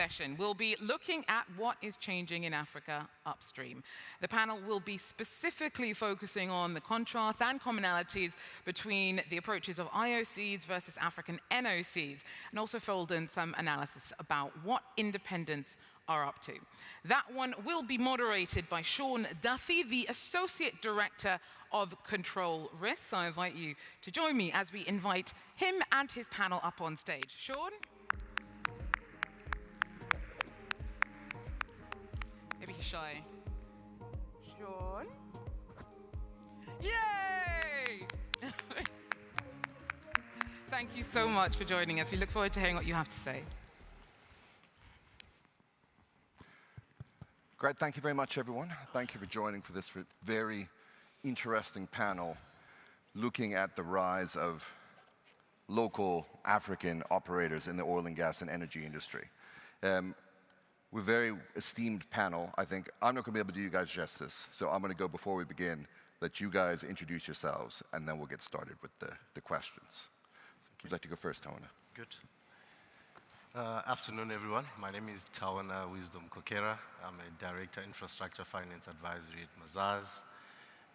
session, we'll be looking at what is changing in Africa upstream. The panel will be specifically focusing on the contrasts and commonalities between the approaches of IOCs versus African NOCs, and also fold in some analysis about what independents are up to. That one will be moderated by Sean Duffy, the Associate Director of Control Risks. I invite you to join me as we invite him and his panel up on stage. Sean? Maybe he's shy. Sean? Yay! Thank you so much for joining us. We look forward to hearing what you have to say. Great, thank you very much, everyone. Thank you for joining for this very interesting panel looking at the rise of local African operators in the oil and gas and energy industry. We're a very esteemed panel. I think I'm not going to be able to do you guys justice, so I'm going to go before we begin, let you guys introduce yourselves, and then we'll get started with the questions. Would you like to go first, Tawana? Good. Afternoon, everyone. My name is Tawana Wisdom Kokera. I'm a Director, Infrastructure Finance Advisory at Mazars.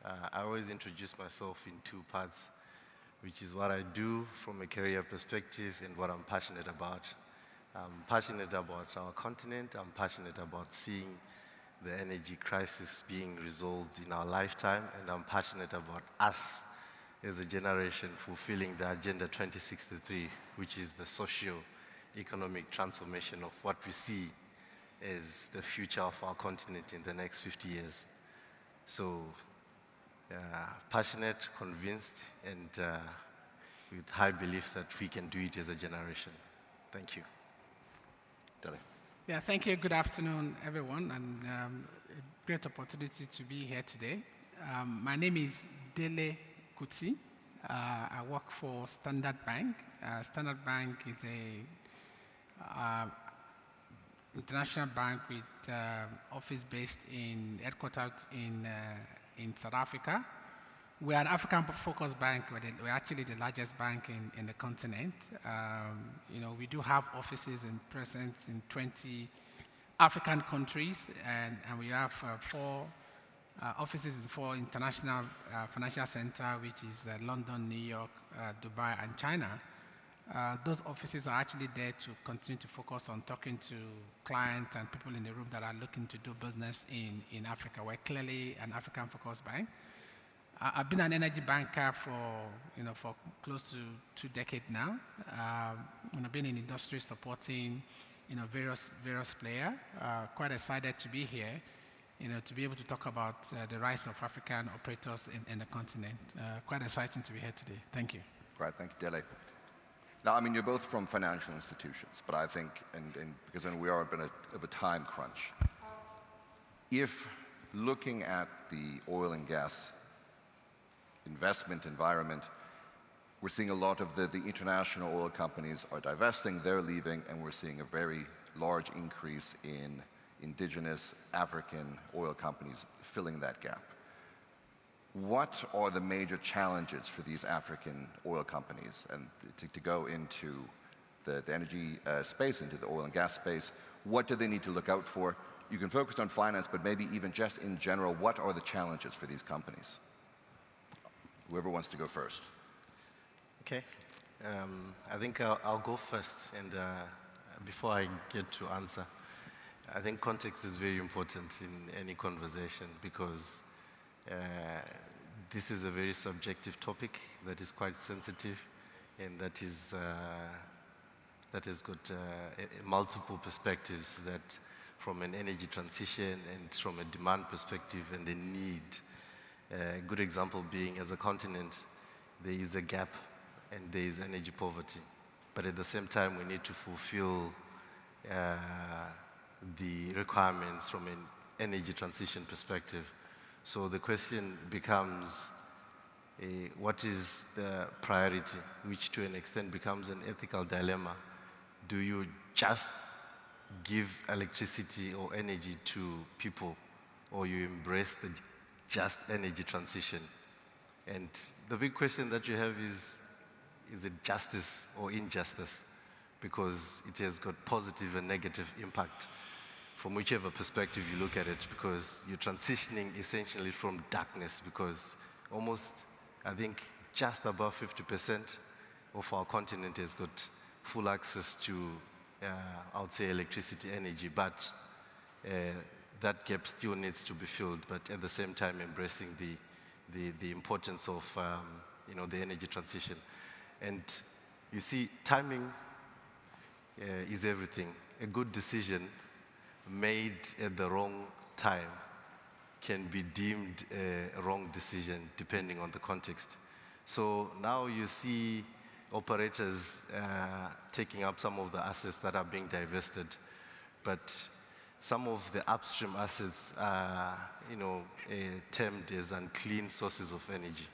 I always introduce myself in two parts, which is what I do from a career perspective and what I'm passionate about. I'm passionate about our continent. I'm passionate about seeing the energy crisis being resolved in our lifetime, and I'm passionate about us as a generation fulfilling the Agenda 2063, which is the socio-economic transformation of what we see as the future of our continent in the next 50 years. So, passionate, convinced, and with high belief that we can do it as a generation. Thank you. Dele. Yeah, thank you. Good afternoon, everyone, and a great opportunity to be here today. My name is Dele Kuti. I work for Standard Bank. Standard Bank is a international bank with office based headquartered in South Africa. We are an African-focused bank. We're actually the largest bank in the continent. We do have offices and presence in 20 African countries, and we have 4 offices in 4 international financial centers, which is London, New York, Dubai, and China. Those offices are actually there to continue to focus on talking to clients and people in the room that are looking to do business in Africa. We're clearly an African-focused bank. I've been an energy banker for close to 2 decades now. I've been in industry supporting various players. Quite excited to be here, to be able to talk about the rise of African operators in the continent. Quite exciting to be here today. Thank you. Right, thank you, Dele. Now, I mean, you're both from financial institutions, but I think, because we are a bit of a time crunch, if looking at the oil and gas investment environment, we're seeing a lot of the international oil companies are divesting, they're leaving, and we're seeing a very large increase in indigenous African oil companies filling that gap. What are the major challenges for these African oil companies and to go into the energy space, into the oil and gas space? What do they need to look out for? You can focus on finance, but maybe even just in general, what are the challenges for these companies? Whoever wants to go first. Okay. I think I'll go first, and before I get to answer, I think context is very important in any conversation because this is a very subjective topic that is quite sensitive and that has got multiple perspectives, that from an energy transition and from a demand perspective and the need. A good example being, as a continent, there is a gap and there is energy poverty. But at the same time, we need to fulfill the requirements from an energy transition perspective. So the question becomes, what is the priority, which to an extent becomes an ethical dilemma. Do you just give electricity or energy to people, or you embrace the just energy transition? And the big question that you have is it justice or injustice? because it has got positive and negative impact from whichever perspective you look at it, because you're transitioning essentially from darkness, because almost, I think, just above 50% of our continent has got full access to, I would say, electricity, energy, but that gap still needs to be filled, but at the same time embracing the importance of the energy transition. And you see, timing is everything. A good decision made at the wrong time can be deemed a wrong decision depending on the context. So now you see operators taking up some of the assets that are being divested, but some of the upstream assets are termed as unclean sources of energy.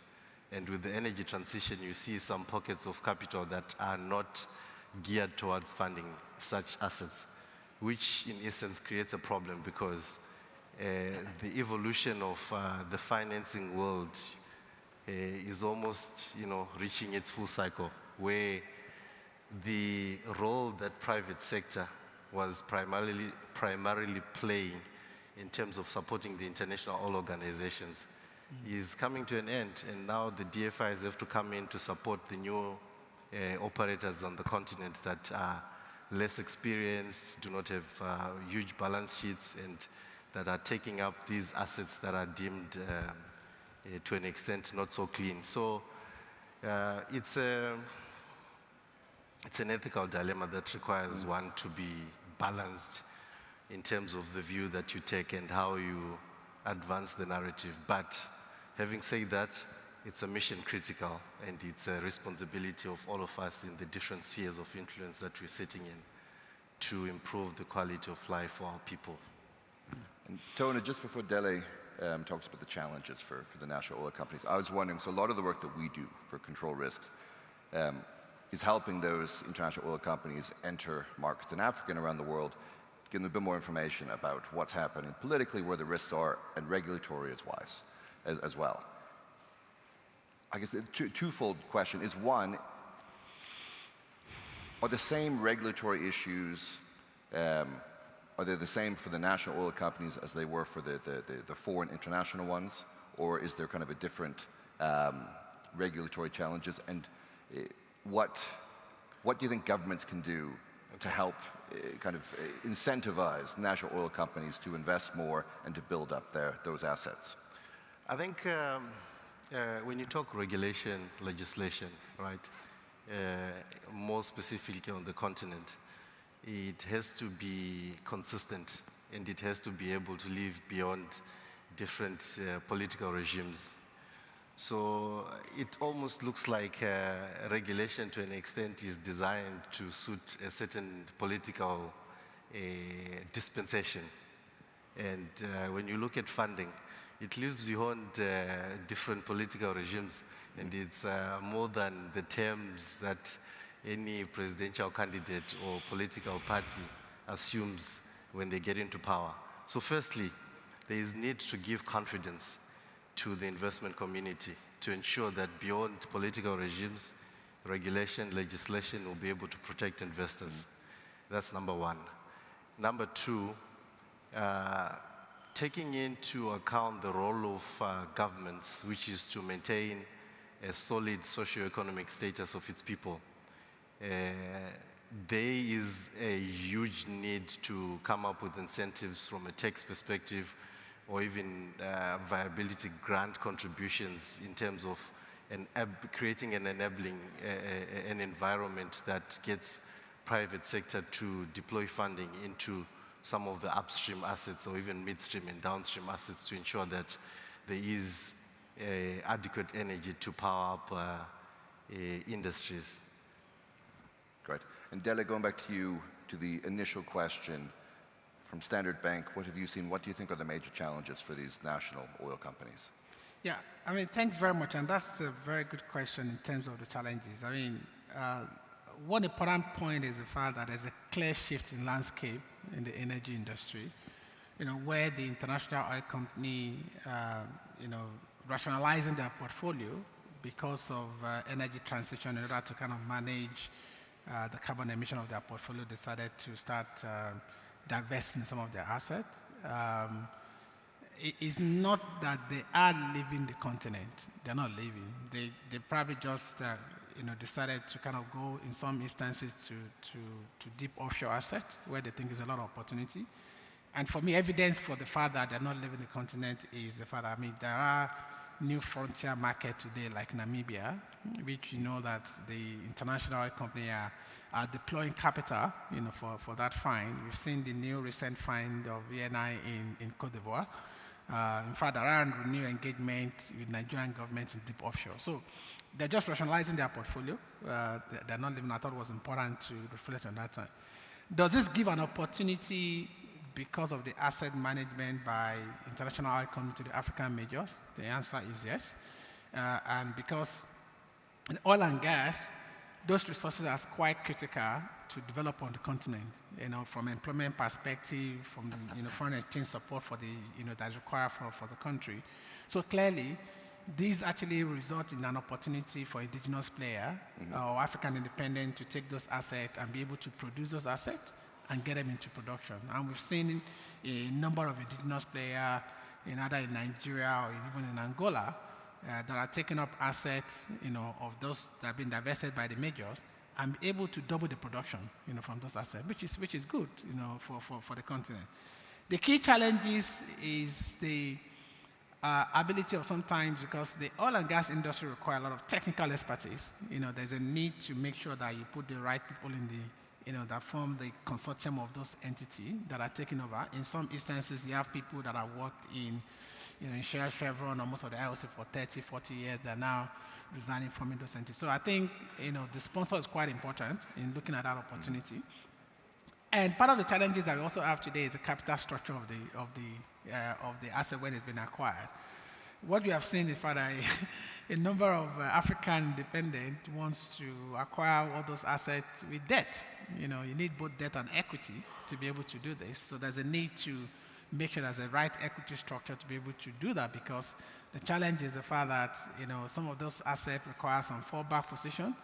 And with the energy transition, you see some pockets of capital that are not geared towards funding such assets, which in essence creates a problem, because the evolution of the financing world is almost reaching its full cycle, where the role that private sector was primarily playing in terms of supporting the international oil organizations is coming to an end, and now the DFIs have to come in to support the new operators on the continent that are less experienced, do not have huge balance sheets, and that are taking up these assets that are deemed to an extent not so clean. So it's an ethical dilemma that requires one to be balanced in terms of the view that you take and how you advance the narrative. But having said that, it's a mission critical, and it's a responsibility of all of us in the different spheres of influence that we're sitting in to improve the quality of life for our people. And Tona, just before Dele talks about the challenges for the national oil companies, I was wondering, so a lot of the work that we do for control risks is helping those international oil companies enter markets in Africa and around the world, giving them a bit more information about what's happening politically, where the risks are, and regulatory as well. I guess the twofold question is, one, are the same regulatory issues, are they the same for the national oil companies as they were for the foreign international ones, or is there kind of a different regulatory challenges? And what do you think governments can do to help kind of incentivize national oil companies to invest more and to build up those assets? I think when you talk regulation, legislation, right, more specifically on the continent, it has to be consistent, and it has to be able to live beyond different political regimes. So it almost looks like regulation to an extent is designed to suit a certain political dispensation. And when you look at funding, it lives beyond different political regimes, and it's more than the terms that any presidential candidate or political party assumes when they get into power. So firstly, there is need to give confidence to the investment community to ensure that beyond political regimes, regulation, legislation will be able to protect investors. That's number one. Number two, taking into account the role of governments, which is to maintain a solid socio-economic status of its people. There is a huge need to come up with incentives from a tax perspective, or even viability grant contributions in terms of creating and enabling an environment that gets private sector to deploy funding into some of the upstream assets, or even midstream and downstream assets, to ensure that there is adequate energy to power up industries. Great. And Dele, going back to you, to the initial question from Standard Bank, what have you seen? What do you think are the major challenges for these national oil companies? Yeah, I mean, thanks very much. And that's a very good question in terms of the challenges. I mean, one important point is the fact that there's a clear shift in landscape in the energy industry, where the international oil company, rationalizing their portfolio because of energy transition in order to kind of manage the carbon emission of their portfolio, decided to start divesting some of their assets. It's not that they are leaving the continent. They're not leaving. They probably just decided to kind of go in some instances to deep offshore assets where they think there's a lot of opportunity. And for me, evidence for the fact that they're not leaving the continent is the fact that, I mean, there are new frontier markets today like Namibia, which you know that the international oil company are deploying capital, for that find. We've seen the new recent find of ENI in Cote d'Ivoire. In fact, there are new engagement with Nigerian government in deep offshore. So they're just rationalizing their portfolio. They're not leaving. I thought it was important to reflect on that time. Does this give an opportunity because of the asset management by international oil companies to the African majors? The answer is yes. And because in oil and gas, those resources are quite critical to develop on the continent, from employment perspective, from the, foreign exchange support for the, that's required for the country. So clearly, these actually result in an opportunity for indigenous player or African independent to take those assets and be able to produce those assets and get them into production. And we've seen a number of indigenous players either in Nigeria or even in Angola that are taking up assets, of those that have been divested by the majors and able to double the production, from those assets, which is good, for the continent. The key challenges is the ability of sometimes, because the oil and gas industry require a lot of technical expertise. There's a need to make sure that you put the right people in the that form the consortium of those entities that are taking over. In some instances, you have people that have worked in, in Shell, Chevron, or most of the IOC for 30, 40 years. They're now resigning from those entities. So I think, the sponsor is quite important in looking at that opportunity. And part of the challenges that we also have today is the capital structure of the asset when it's been acquired. What we have seen is that a number of African independents wants to acquire all those assets with debt. You need both debt and equity to be able to do this. So there's a need to make sure there's a right equity structure to be able to do that, because the challenge is the fact that, some of those assets require some fallback position.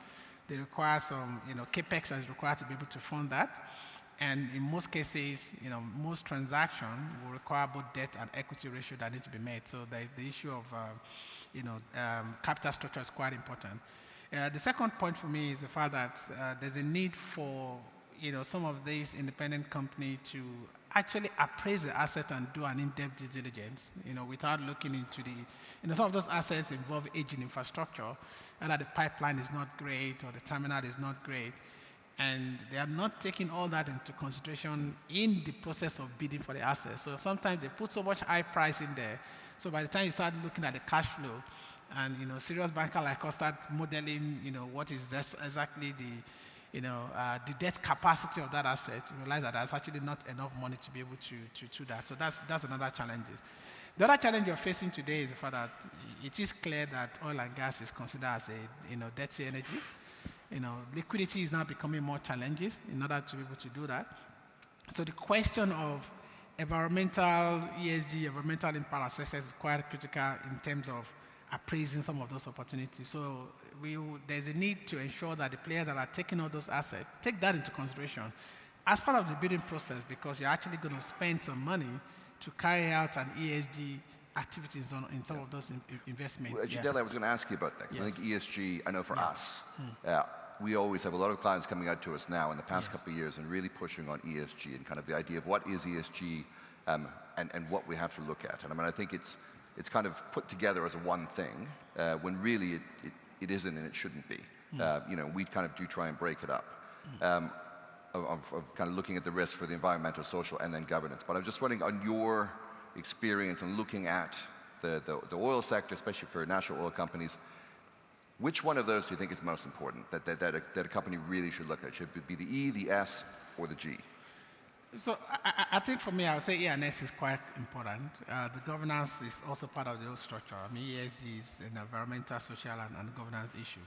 They require some, capex that is required to be able to fund that. And in most cases, most transactions will require both debt and equity ratio that need to be made. So the issue of, capital structure is quite important. The second point for me is the fact that there's a need for, some of these independent companies to actually appraise the asset and do an in-depth due diligence, without looking into the, some of those assets involve aging infrastructure, and that the pipeline is not great or the terminal is not great. And they are not taking all that into consideration in the process of bidding for the assets. So sometimes they put so much high price in there. So by the time you start looking at the cash flow, and serious banker like us start modeling, what is exactly the debt capacity of that asset, you realize that there's actually not enough money to be able to do that. So that's another challenge. The other challenge you're facing today is the fact that it is clear that oil and gas is considered as a dirty energy. Liquidity is now becoming more challenges in order to be able to do that. So the question of environmental ESG, environmental impact assessment is quite critical in terms of appraising some of those opportunities. So there's a need to ensure that the players that are taking all those assets take that into consideration as part of the bidding process, because you're actually going to spend some money to carry out an ESG activities in some of those investments. Well, Dele, I was going to ask you about that, because I think ESG, I know for us, we always have a lot of clients coming out to us now in the past couple of years and really pushing on ESG and kind of the idea of what is ESG and what we have to look at. And I mean, I think it's kind of put together as a one thing when really it isn't and it shouldn't be. We kind of do try and break it up of kind of looking at the risk for the environmental, social, and then governance. But I'm just wondering on your experience and looking at the oil sector, especially for national oil companies, which one of those do you think is most important that a company really should look at? Should it be the E, the S, or the G? So I think for me, I would say E and S is quite important. The governance is also part of the whole structure. I mean, ESG is an environmental, social, and governance issue.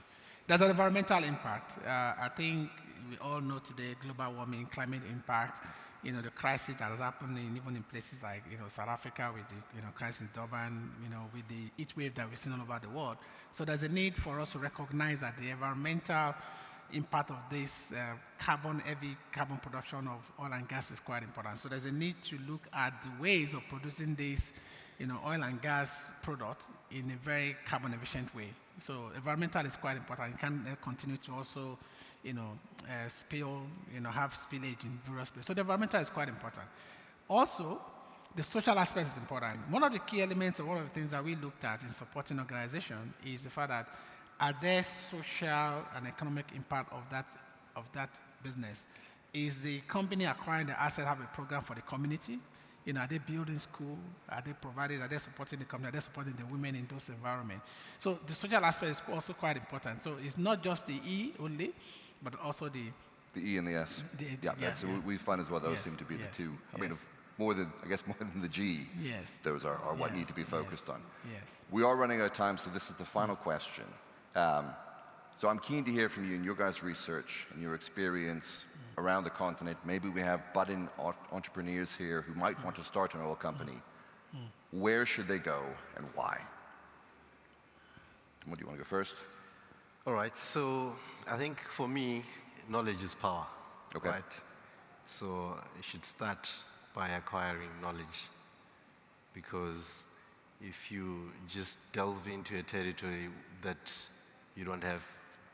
There's an environmental impact. I think we all know today global warming, climate impact, the crisis that has happened even in places like, South Africa with the, crisis in Durban, with the heat wave that we've seen all over the world. So there's a need for us to recognize that the environmental impact of this heavy carbon production of oil and gas is quite important. So there's a need to look at the ways of producing this, oil and gas product in a very carbon efficient way. So environmental is quite important. You can't continue to also, spill, have spillage in various places. So the environmental is quite important. Also, the social aspect is important. One of the key elements of one of the things that we looked at in supporting organization is the fact that are there social and economic impact of that business? Is the company acquiring the asset have a program for the community? Are they building school? Are they supporting the company? Are they supporting the women in those environments? So the social aspect is also quite important. So it's not just the E only, but also the E and the S. We find as well those seem to be the two. I mean, more than the G. Yes. Those are what need to be focused on. Yes. We are running out of time, so this is the final question. So I'm keen to hear from you and your guys' research and your experience around the continent. Maybe we have budding entrepreneurs here who might want to start an oil company. Where should they go and why? What do you want to go first? All right, so I think for me, knowledge is power. Okay. Right? So you should start by acquiring knowledge, because if you just delve into a territory that you don't have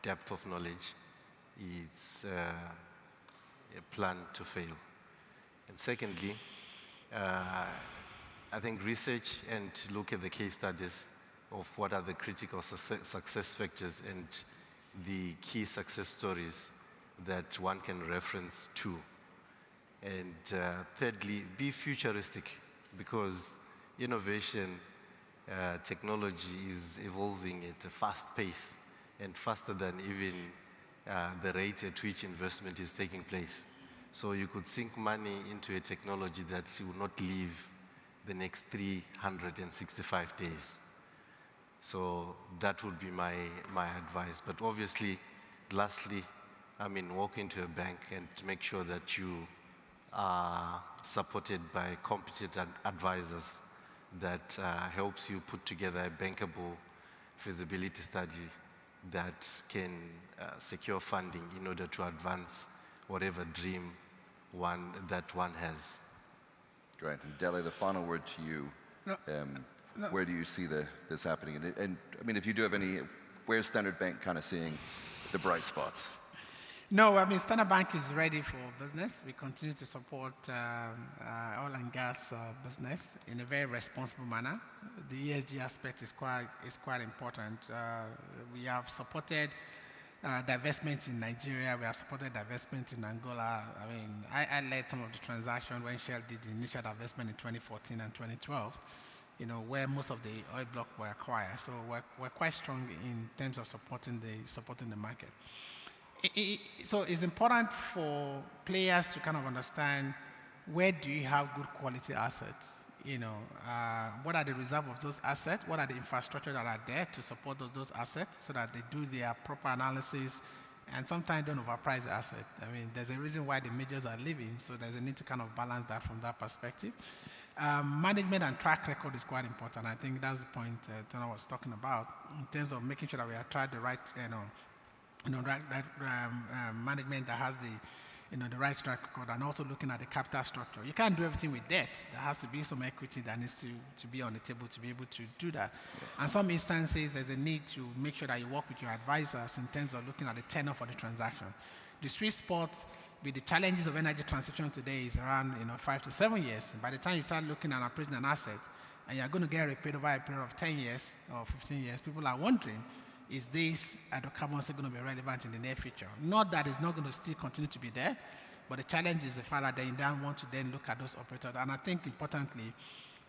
depth of knowledge, it's a plan to fail. And secondly, I think research and look at the case studies of what are the critical success factors and the key success stories that one can reference to. And thirdly, be futuristic, because innovation, technology is evolving at a fast pace and faster than even the rate at which investment is taking place. So you could sink money into a technology that will not leave the next 365 days. So that would be my advice. But obviously, lastly, walk into a bank and make sure that you are supported by competent advisors that helps you put together a bankable feasibility study that can secure funding in order to advance whatever dream one has. Great. And Dele, the final word to you. No. Where do you see this happening? And if you do have any, where's Standard Bank kind of seeing the bright spots? No, Standard Bank is ready for business. We continue to support oil and gas business in a very responsible manner. The ESG aspect is quite important. We have supported divestment in Nigeria. We have supported divestment in Angola. I led some of the transactions when Shell did the initial divestment in 2014 and 2012. Where most of the oil block were acquired. So we're quite strong in terms of supporting the market. So it's important for players to kind of understand where do you have good quality assets. What are the reserve of those assets? What are the infrastructure that are there to support those assets so that they do their proper analysis and sometimes don't overprice the asset. There's a reason why the majors are leaving, so there's a need to kind of balance that from that perspective. Management and track record is quite important. I think that's the point Tona was talking about in terms of making sure that we attract the right, management that has the right track record, and also looking at the capital structure. You can't do everything with debt. There has to be some equity that needs to be on the table to be able to do that. And some instances, there's a need to make sure that you work with your advisors in terms of looking at the tenor for the transaction. The sweet spot with the challenges of energy transition today is around 5 to 7 years. By the time you start looking at appraising an asset, and you're going to get repaid over a period of 10 years or 15 years, people are wondering, is this hydrocarbon still going to be relevant in the near future? Not that it's not going to still continue to be there, but the challenge is the fact that they then want to then look at those operators. And I think importantly,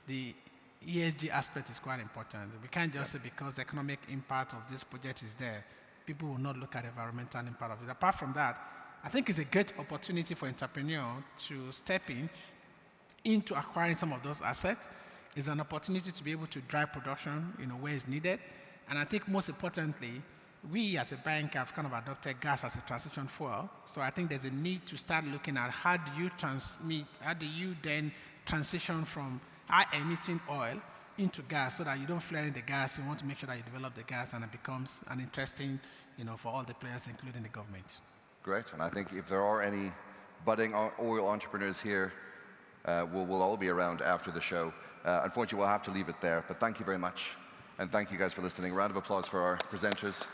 the ESG aspect is quite important. We can't just say because the economic impact of this project is there, people will not look at the environmental impact of it. Apart from that, I think it's a great opportunity for entrepreneurs to step into acquiring some of those assets. It's an opportunity to be able to drive production where it's needed. And I think most importantly, we as a bank have kind of adopted gas as a transition fuel. So I think there's a need to start looking at how do you then transition from high-emitting oil into gas so that you don't flare in the gas. You want to make sure that you develop the gas and it becomes an interesting for all the players, including the government. Great, and I think if there are any budding oil entrepreneurs here, we'll all be around after the show. Unfortunately, we'll have to leave it there, but thank you very much. And thank you guys for listening. Round of applause for our presenters.